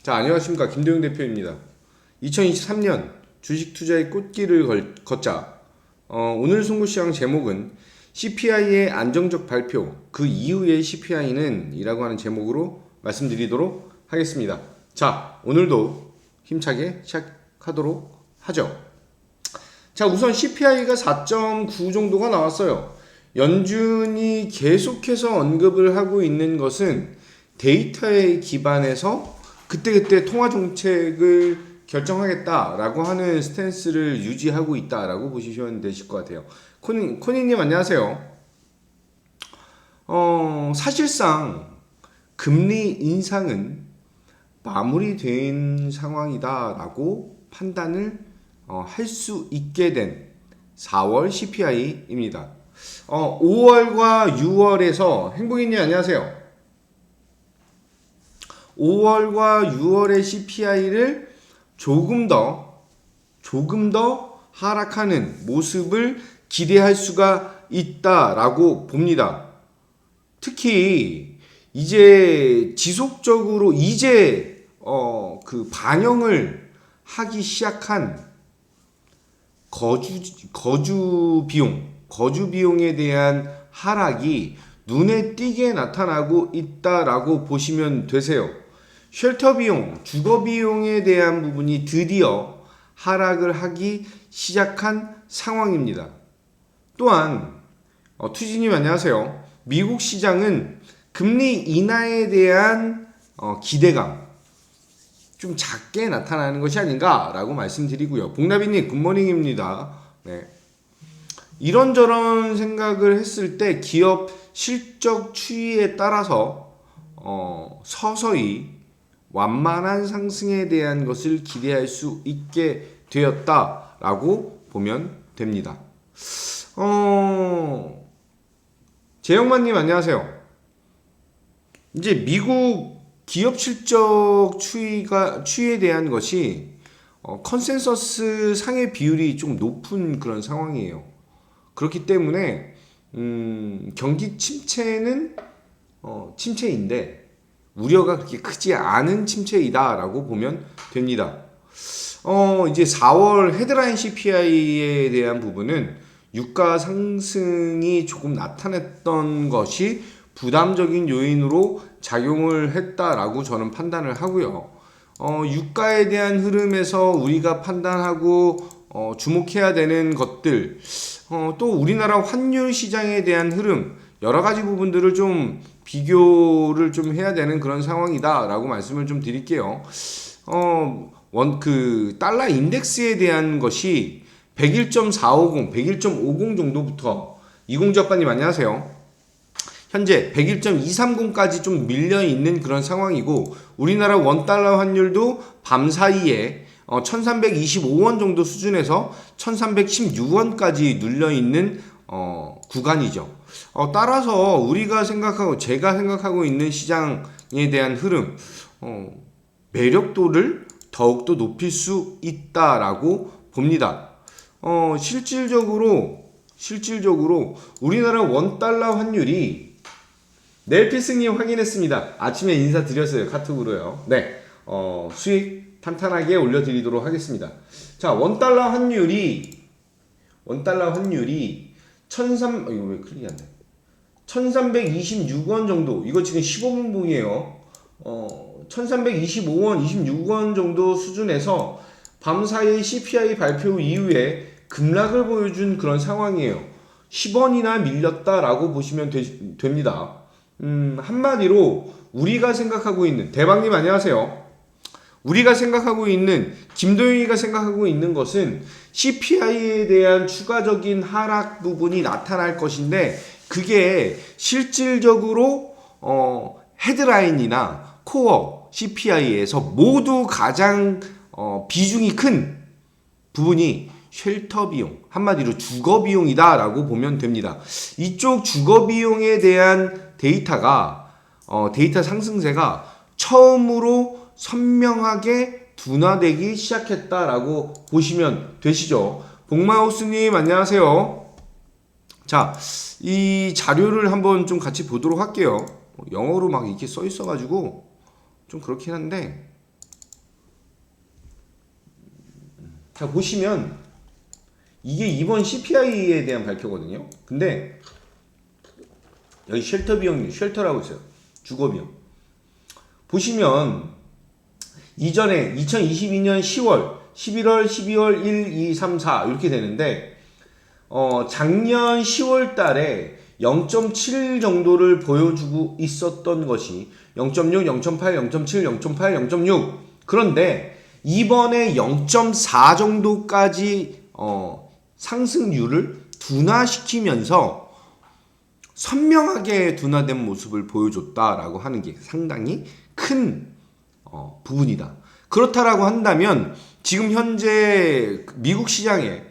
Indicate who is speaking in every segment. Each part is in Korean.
Speaker 1: 자, 안녕하십니까. 김도영 대표입니다. 2023년 주식 투자의 꽃길을 걷자. 오늘 송구시장 제목은 CPI의 안정적 발표, 그 이후의 CPI는 이라고 하는 제목으로 말씀드리도록 하겠습니다. 자, 오늘도 힘차게 시작하도록 하죠. 자, 우선 CPI가 4.9 정도가 나왔어요. 연준이 계속해서 언급을 하고 있는 것은 데이터에 기반해서 그때그때 통화 정책을 결정하겠다라고 하는 스탠스를 유지하고 있다라고 보시면 되실 것 같아요. 코니님 안녕하세요. 사실상 금리 인상은 마무리된 상황이다라고 판단을 할 수 있게 된 4월 CPI입니다. 5월과 6월에서 행복이님 안녕하세요. 5월과 6월의 CPI를 조금 더 하락하는 모습을 기대할 수가 있다라고 봅니다. 특히 이제 지속적으로 그 반영을 하기 시작한 거주 비용에 대한 하락이 눈에 띄게 나타나고 있다라고 보시면 되세요. 쉘터 비용, 주거 비용에 대한 부분이 드디어 하락을 하기 시작한 상황입니다. 또한 투지님 안녕하세요. 미국 시장은 금리 인하에 대한 기대감 좀 작게 나타나는 것이 아닌가라고 말씀드리고요. 복나비님 굿모닝입니다. 네. 이런저런 생각을 했을 때 기업 실적 추이에 따라서 서서히 완만한 상승에 대한 것을 기대할 수 있게 되었다라고 보면 됩니다. 재영만님 안녕하세요. 이제 미국 기업 실적 추이에 대한 것이 컨센서스 상의 비율이 좀 높은 그런 상황이에요. 그렇기 때문에 경기 침체는 침체인데 우려가 그렇게 크지 않은 침체이다라고 보면 됩니다. 이제 4월 헤드라인 CPI에 대한 부분은 유가 상승이 조금 나타났던 것이 부담적인 요인으로 작용을 했다라고 저는 판단을 하고요. 유가에 대한 흐름에서 우리가 판단하고 주목해야 되는 것들, 또 우리나라 환율 시장에 대한 흐름, 여러 가지 부분들을 좀 비교를 좀 해야 되는 그런 상황이다라고 말씀을 좀 드릴게요. 달러 인덱스에 대한 것이 101.450, 101.50 정도부터 이공작가님 안녕하세요. 현재 101.230까지 좀 밀려 있는 그런 상황이고 우리나라 원달러 환율도 밤 사이에 1325원 정도 수준에서 1316원까지 눌려 있는 구간이죠. 따라서 제가 생각하고 있는 시장에 대한 흐름, 매력도를 더욱더 높일 수 있다라고 봅니다. 실질적으로 우리나라 원달러 환율이 넬필승님 확인했습니다. 아침에 인사드렸어요. 카톡으로요. 네, 수익 탄탄하게 올려드리도록 하겠습니다. 자, 원달러 환율이 1326원 정도, 이거 지금 15분봉이에요. 1325원, 26원 정도 수준에서 밤사이 CPI 발표 이후에 급락을 보여준 그런 상황이에요. 10원이나 밀렸다라고 보시면 됩니다. 한마디로 우리가 생각하고 있는, 대박님 안녕하세요. 우리가 생각하고 있는, 김도영이가 생각하고 있는 것은 CPI에 대한 추가적인 하락 부분이 나타날 것인데 그게 실질적으로 헤드라인이나 코어 CPI에서 모두 가장 비중이 큰 부분이 쉘터 비용, 한마디로 주거 비용이다 라고 보면 됩니다. 이쪽 주거 비용에 대한 데이터 상승세가 처음으로 선명하게 둔화되기 시작했다라고 보시면 되시죠. 복마우스님 안녕하세요. 자, 이 자료를 한번 좀 같이 보도록 할게요. 영어로 막 이렇게 써 있어가지고 좀 그렇긴 한데 자, 보시면 이게 이번 CPI에 대한 발표거든요. 근데 여기 쉘터 비용률, 쉘터라고 있어요. 주거 비용. 보시면 이전에 2022년 10월, 11월, 12월 1, 2, 3, 4 이렇게 되는데 작년 10월 달에 0.7 정도를 보여주고 있었던 것이 0.6, 0.8, 0.7, 0.8, 0.6 그런데 이번에 0.4 정도까지 상승률을 둔화시키면서 선명하게 둔화된 모습을 보여줬다라고 하는 게 상당히 큰 부분이다. 그렇다라고 한다면 지금 현재 미국 시장에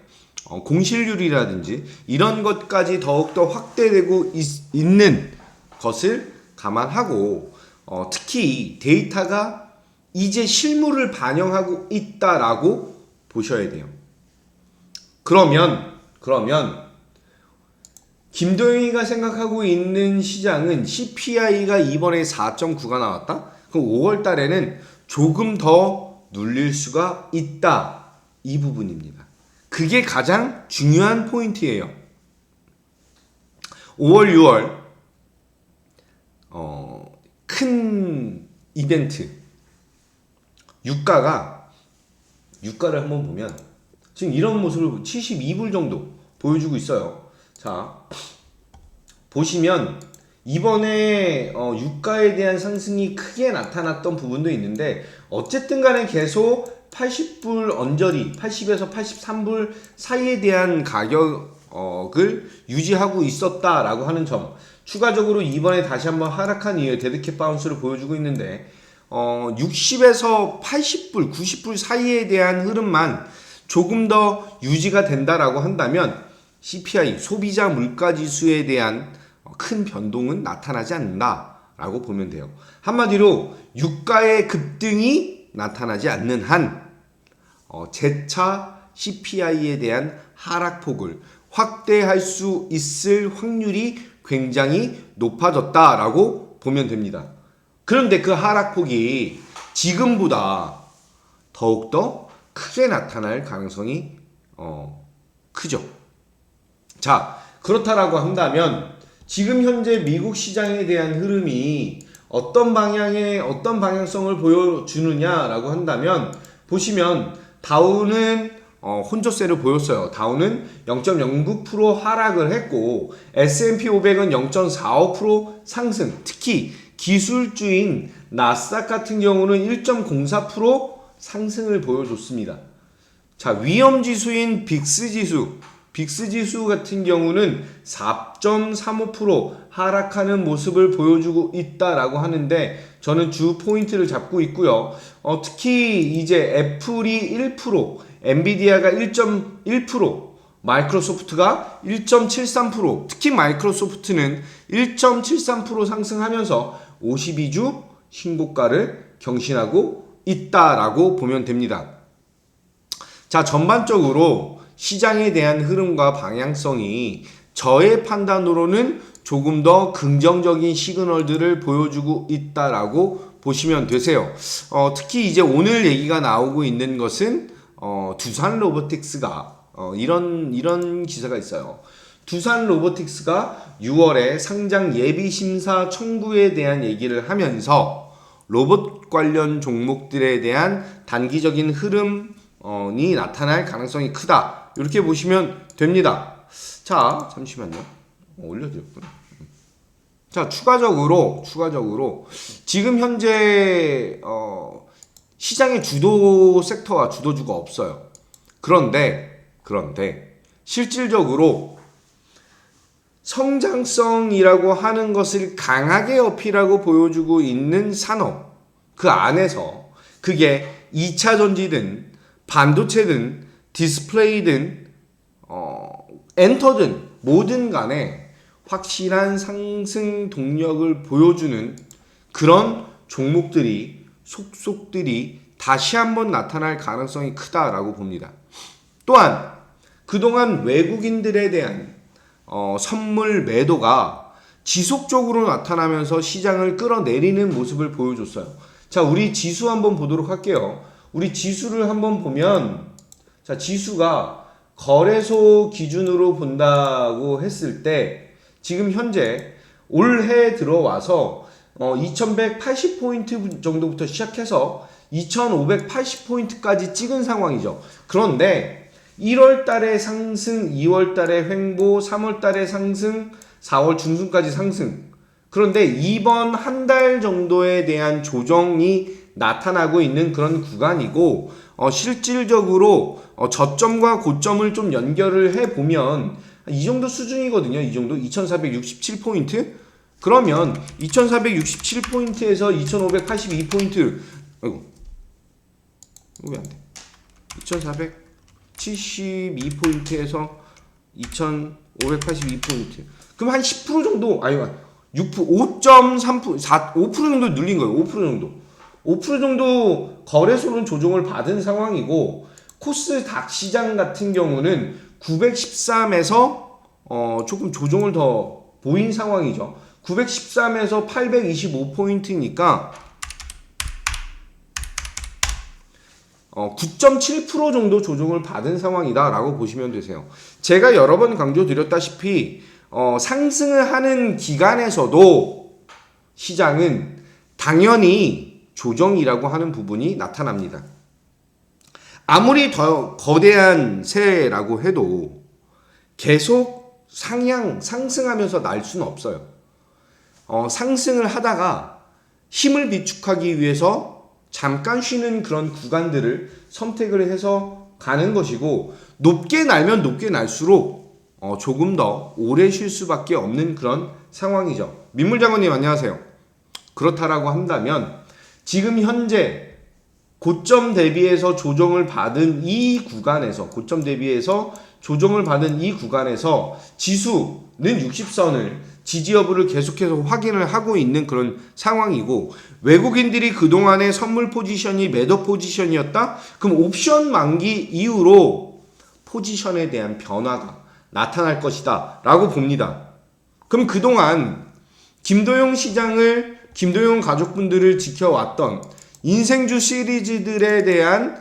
Speaker 1: 공실률이라든지 이런 것까지 더욱더 확대되고 있는 것을 감안하고 특히 데이터가 이제 실물을 반영하고 있다라고 보셔야 돼요. 그러면 김도영이가 생각하고 있는 시장은 CPI가 이번에 4.9가 나왔다? 그럼 5월 달에는 조금 더 눌릴 수가 있다. 이 부분입니다. 그게 가장 중요한 포인트예요. 5월, 6월 큰 이벤트 유가를 한번 보면 지금 이런 모습을 72불 정도 보여주고 있어요. 자, 보시면 이번에 유가에 대한 상승이 크게 나타났던 부분도 있는데 어쨌든 간에 계속 80불 언저리 80에서 83불 사이에 대한 가격을 유지하고 있었다라고 하는 점, 추가적으로 이번에 다시 한번 하락한 이후에 데드캣 바운스를 보여주고 있는데 60에서 80불 90불 사이에 대한 흐름만 조금 더 유지가 된다라고 한다면 CPI 소비자 물가지수에 대한 큰 변동은 나타나지 않는다라고 보면 돼요. 한마디로 유가의 급등이 나타나지 않는 한 재차 CPI에 대한 하락폭을 확대할 수 있을 확률이 굉장히 높아졌다라고 보면 됩니다. 그런데 그 하락폭이 지금보다 더욱더 크게 나타날 가능성이 크죠. 자, 그렇다라고 한다면 지금 현재 미국 시장에 대한 흐름이 어떤 방향성을 보여주느냐라고 한다면 보시면 다우는 혼조세를 보였어요. 다우는 0.09% 하락을 했고 S&P 500은 0.45% 상승. 특히 기술주인 나스닥 같은 경우는 1.04% 상승을 보여줬습니다. 자, 위험지수인 빅스지수 같은 경우는 4.35% 하락하는 모습을 보여주고 있다라고 하는데 저는 주 포인트를 잡고 있고요. 특히 이제 애플이 1%, 엔비디아가 1.1%, 마이크로소프트가 1.73%, 특히 마이크로소프트는 1.73% 상승하면서 52주 신고가를 경신하고 있다라고 보면 됩니다. 자, 전반적으로 시장에 대한 흐름과 방향성이 저의 판단으로는 조금 더 긍정적인 시그널들을 보여주고 있다라고 보시면 되세요. 특히 이제 오늘 얘기가 나오고 있는 것은 두산 로보틱스가 이런 기사가 있어요. 두산 로보틱스가 6월에 상장 예비 심사 청구에 대한 얘기를 하면서 로봇 관련 종목들에 대한 단기적인 흐름이 나타날 가능성이 크다. 이렇게 보시면 됩니다. 자, 잠시만요. 올려드렸구나. 자, 추가적으로 지금 현재 시장의 주도 섹터와 주도주가 없어요. 그런데 실질적으로 성장성이라고 하는 것을 강하게 어필하고 보여주고 있는 산업, 그 안에서 그게 2차 전지든 반도체든 디스플레이든 엔터든 뭐든 간에 확실한 상승 동력을 보여주는 그런 종목들이 속속들이 다시 한번 나타날 가능성이 크다라고 봅니다. 또한 그동안 외국인들에 대한 선물 매도가 지속적으로 나타나면서 시장을 끌어내리는 모습을 보여줬어요. 자, 우리 지수 한번 보도록 할게요. 우리 지수를 한번 보면 자, 지수가 거래소 기준으로 본다고 했을 때 지금 현재 올해 들어와서 2180포인트 정도부터 시작해서 2580포인트까지 찍은 상황이죠. 그런데 1월 달에 상승, 2월 달에 횡보, 3월 달에 상승, 4월 중순까지 상승. 그런데 이번 한 달 정도에 대한 조정이 나타나고 있는 그런 구간이고, 실질적으로 저점과 고점을 좀 연결을 해보면 이 정도 수준이거든요. 이 정도 2467포인트. 그러면 2467포인트에서 2582포인트, 아이고, 왜 안 돼? 2472포인트에서 2582포인트. 그럼 한 10% 정도, 아니, 6%, 5.3%, 5% 정도 눌린 거예요. 5% 정도. 5% 정도 거래소는 조정을 받은 상황이고, 코스닥 시장 같은 경우는 913에서 조금 조정을 더 보인 상황이죠. 913에서 825포인트니까 9.7% 정도 조정을 받은 상황이다라고 보시면 되세요. 제가 여러 번 강조드렸다시피 상승을 하는 기간에서도 시장은 당연히 조정이라고 하는 부분이 나타납니다. 아무리 더 거대한 새라고 해도 계속 상승하면서 날 수는 없어요. 상승을 하다가 힘을 비축하기 위해서 잠깐 쉬는 그런 구간들을 선택을 해서 가는 것이고, 높게 날면 높게 날수록 조금 더 오래 쉴 수밖에 없는 그런 상황이죠. 민물장관님 안녕하세요. 그렇다라고 한다면 지금 현재 고점 대비해서 조정을 받은 이 구간에서 지수는 60선을 지지 여부를 계속해서 확인을 하고 있는 그런 상황이고, 외국인들이 그동안의 선물 포지션이 매도 포지션이었다? 그럼 옵션 만기 이후로 포지션에 대한 변화가 나타날 것이다 라고 봅니다. 그럼 그동안 김도영 가족분들을 지켜왔던 인생주 시리즈들에 대한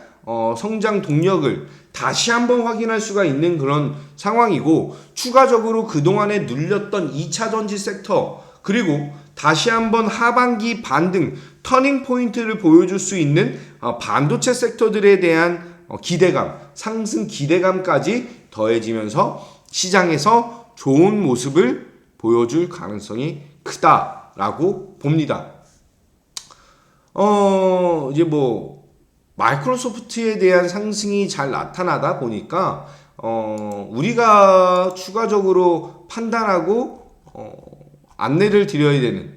Speaker 1: 성장 동력을 다시 한번 확인할 수가 있는 그런 상황이고, 추가적으로 그동안에 눌렸던 2차전지 섹터, 그리고 다시 한번 하반기 반등 터닝 포인트를 보여줄 수 있는 반도체 섹터들에 대한 기대감, 상승 기대감까지 더해지면서 시장에서 좋은 모습을 보여줄 가능성이 크다라고 봅니다. 이제 마이크로소프트에 대한 상승이 잘 나타나다 보니까 우리가 추가적으로 판단하고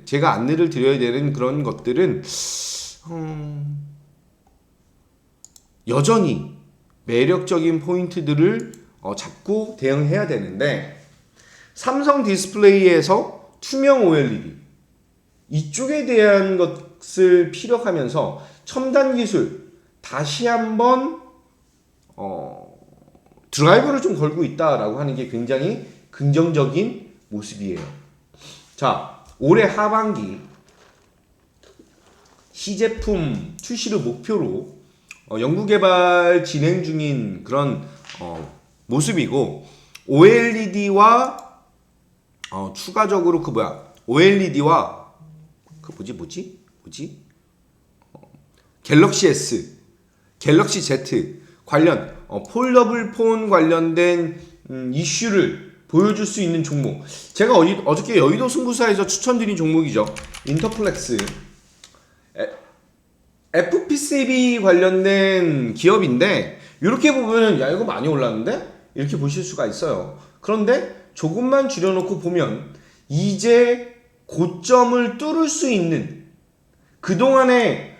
Speaker 1: 제가 안내를 드려야 되는 그런 것들은 여전히 매력적인 포인트들을 잡고 대응해야 되는데, 삼성 디스플레이에서 투명 OLED 이쪽에 대한 것을 피력하면서 첨단 기술 다시 한번 드라이버를 좀 걸고 있다라고 하는 게 굉장히 긍정적인 모습이에요. 자, 올해 하반기 시제품 출시를 목표로 연구개발 진행 중인 그런 모습이고, OLED와 추가적으로 OLED와 갤럭시 S, 갤럭시 Z 관련 폴더블 폰 관련된 이슈를 보여줄 수 있는 종목, 제가 어저께 여의도 승부사에서 추천드린 종목이죠. 인터플렉스 FPCB 관련된 기업인데, 이렇게 보면 야 이거 많이 올랐는데? 이렇게 보실 수가 있어요. 그런데 조금만 줄여놓고 보면 이제 고점을 뚫을 수 있는, 그동안에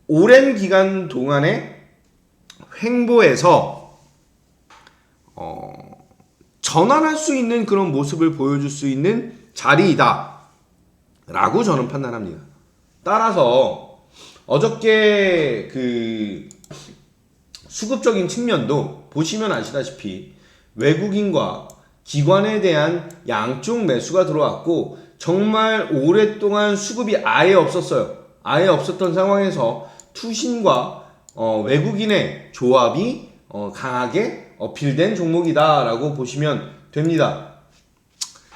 Speaker 1: 오랜 기간 동안에 횡보해서 전환할 수 있는 그런 모습을 보여줄 수 있는 자리이다 라고 저는 판단합니다. 따라서 어저께 그 수급적인 측면도 보시면 아시다시피 외국인과 기관에 대한 양쪽 매수가 들어왔고, 정말 오랫동안 수급이 아예 없었어요. 아예 없었던 상황에서 투신과 외국인의 조합이 강하게 어필된 종목이다라고 보시면 됩니다.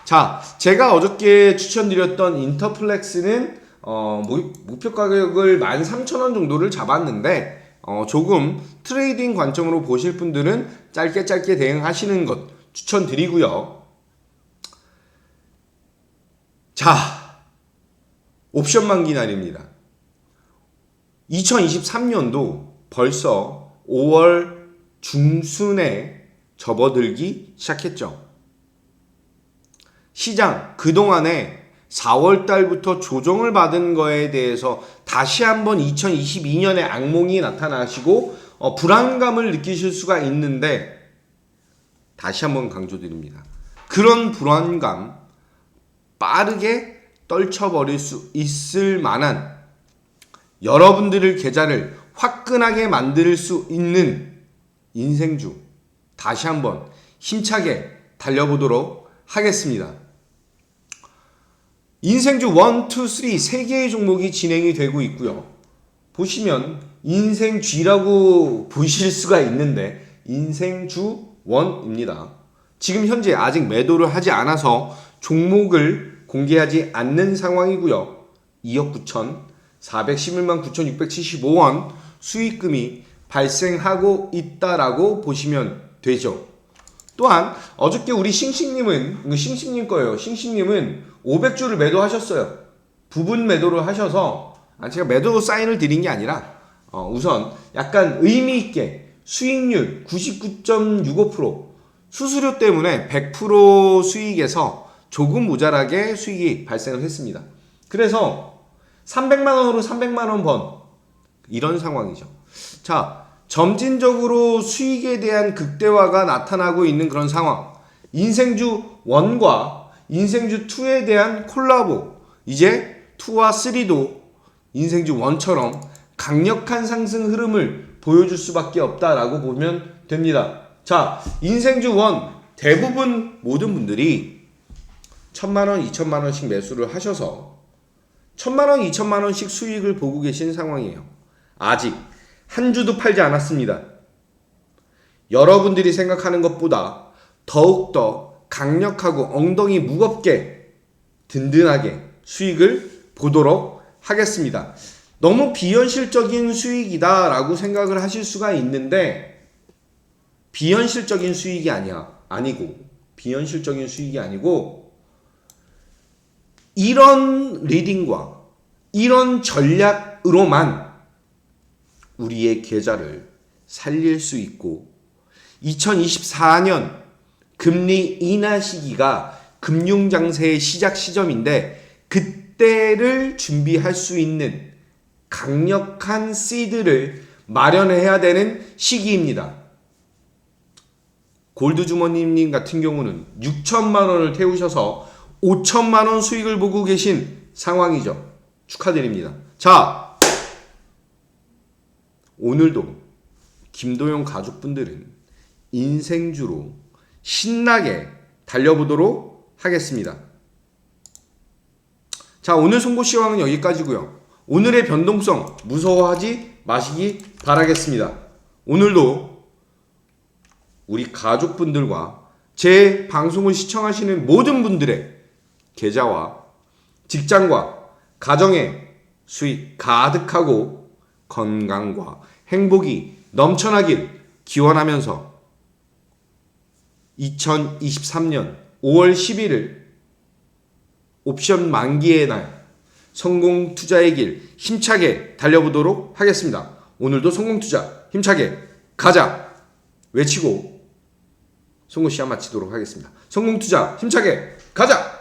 Speaker 1: 자, 제가 어저께 추천드렸던 인터플렉스는 목표 가격을 13,000원 정도를 잡았는데 조금 트레이딩 관점으로 보실 분들은 짧게 대응하시는 것 추천드리고요. 자, 옵션 만기 날입니다. 2023년도 벌써 5월 중순에 접어들기 시작했죠. 시장 그동안에 4월달부터 조정을 받은 거에 대해서 다시 한번 2022년에 악몽이 나타나시고 불안감을 느끼실 수가 있는데, 다시 한번 강조드립니다. 그런 불안감 빠르게 떨쳐버릴 수 있을 만한, 여러분들의 계좌를 화끈하게 만들 수 있는 인생주 다시 한번 힘차게 달려보도록 하겠습니다. 인생주 1, 2, 3 3개의 종목이 진행이 되고 있고요. 보시면 인생쥐라고 보실 수가 있는데 인생주 1입니다. 지금 현재 아직 매도를 하지 않아서 종목을 공개하지 않는 상황이고요. 2억 9,411만 9,675원 수익금이 발생하고 있다라고 보시면 되죠. 또한 어저께 우리 싱싱님은, 이거 싱싱님 거예요. 싱싱님은 500주를 매도하셨어요. 부분 매도를 하셔서, 제가 매도 사인을 드린 게 아니라 우선 약간 의미 있게 수익률 99.65%, 수수료 때문에 100% 수익에서 조금 모자라게 수익이 발생을 했습니다. 그래서 300만원으로 300만원 번, 이런 상황이죠. 자, 점진적으로 수익에 대한 극대화가 나타나고 있는 그런 상황. 인생주 1과 인생주 2에 대한 콜라보, 이제 2와 3도 인생주 1처럼 강력한 상승 흐름을 보여줄 수밖에 없다라고 보면 됩니다. 자, 인생주 1 대부분 모든 분들이 1,000만원, 2,000만원씩 매수를 하셔서 1,000만원, 2,000만원씩 수익을 보고 계신 상황이에요. 아직 한 주도 팔지 않았습니다. 여러분들이 생각하는 것보다 더욱더 강력하고 엉덩이 무겁게 든든하게 수익을 보도록 하겠습니다. 너무 비현실적인 수익이다 라고 생각을 하실 수가 있는데, 비현실적인 수익이 아니고 이런 리딩과 이런 전략으로만 우리의 계좌를 살릴 수 있고, 2024년 금리 인하 시기가 금융장세의 시작 시점인데 그때를 준비할 수 있는 강력한 시드를 마련해야 되는 시기입니다. 골드주머니님 같은 경우는 6천만원을 태우셔서 5천만원 수익을 보고 계신 상황이죠. 축하드립니다. 자, 오늘도 김도영 가족분들은 인생주로 신나게 달려보도록 하겠습니다. 자, 오늘 송고시황은 여기까지고요. 오늘의 변동성 무서워하지 마시기 바라겠습니다. 오늘도 우리 가족분들과 제 방송을 시청하시는 모든 분들의 계좌와 직장과 가정의 수익 가득하고 건강과 행복이 넘쳐나길 기원하면서 2023년 5월 11일 옵션 만기의 날 성공 투자의 길 힘차게 달려보도록 하겠습니다. 오늘도 성공 투자 힘차게 가자 외치고 송고 시간 마치도록 하겠습니다. 성공 투자 힘차게 가자!